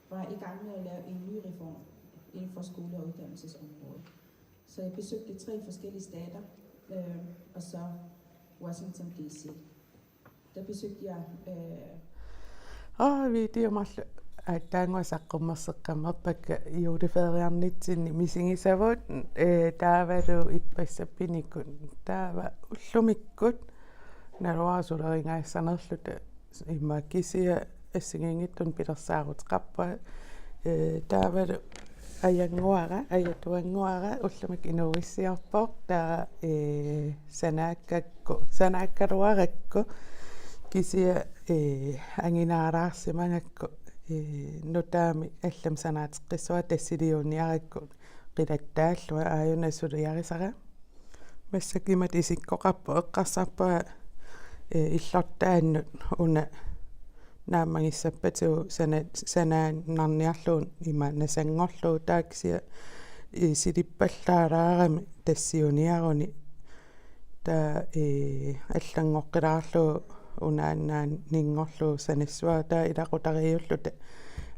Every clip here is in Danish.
var i gang med at lave en ny reform inden for skole- og uddannelsesområdet. Så jeg besøgte 3 forskellige stater, og så Washington D.C. Der besøgte jeg... Videomallu taanguasaqqumarseqqammerpakka juuliferiarnitsinni misingisavut taavalu ippassappinikun taava ullumikkut naluarasuleringaassaanerluta immakkisia assingingitun pilersaaruteqarpa taavalu ajatuanguara ullumik inuissiarpoq taa sanaakkaluarakku kisia anginaaraarsimangakku nutaami allam sanaateqqissua tassiliuniarakku qilattaallua aayunassuliarisara массакимат исиккоқарпу эққарсарпаа иллортааннут уна наамагиссаппатигу санааннарниарлуун има насангорлуу тааксия силиппаллаалаарами тассиуниаруни таа аллангоққилаарлуу унааннаан нингорлуу санассуа таа илақутариуллута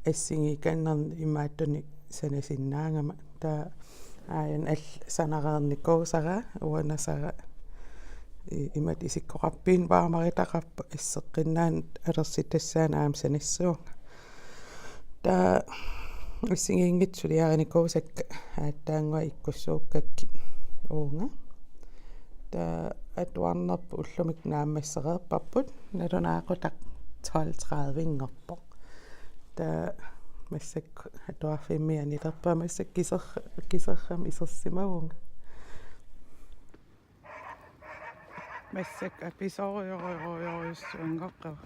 ассиги каннерни имааттуни санасиннаангама таа ааян ал санареерникуусара уанасара имат исиккоқарпиин ваамаритақарпа иссеққиннаан алерситассаана аам санассуунга таа иссигиингитсулиариникуусакка ааттаангуа иккуссууккакки уунга таа атуарнерпу уллумик нааммассереерпарпут налунаақутақ 12:30 таа массак атуарфиммианилерпаа массак кисеррам исерсимагунга массак аписориориориуссуангоққава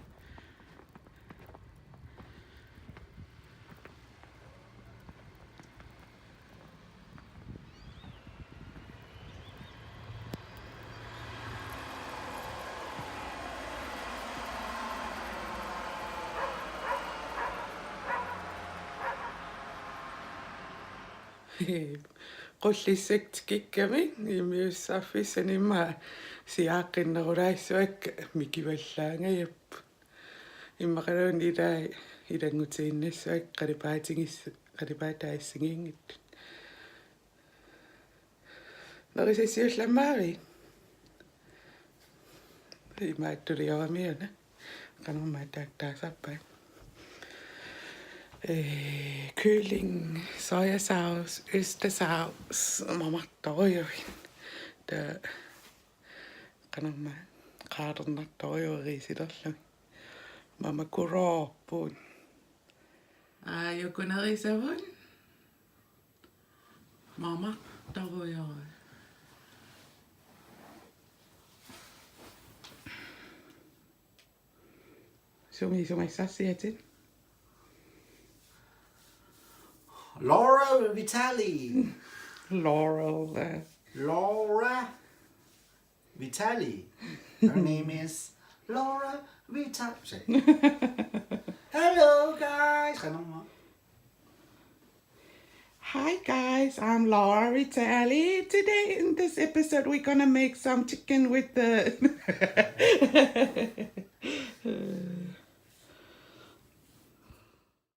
qullissak kikkami imiussarfissanimma siaaqinnerulaissuakka mikivallaangayappu immaqaluun ilangutiinnassuak qalipaataaissingiingit nerisassiullammaari imaattulioramiuna qanormaataaktaasarpaa kylling, sojasaus, østersaus, mamartorujuin. Der kan man qaarnertorujuriisilerlumi. Mama kuroorpun. Aayukunerisavun. Mamartorujuri. Sumisassiatin. Laura Vitali. Laura Vitali. Her name is Laura Vitali. Hello guys. Hi guys, I'm Laura Vitali. Today in this episode we're gonna make some chicken with the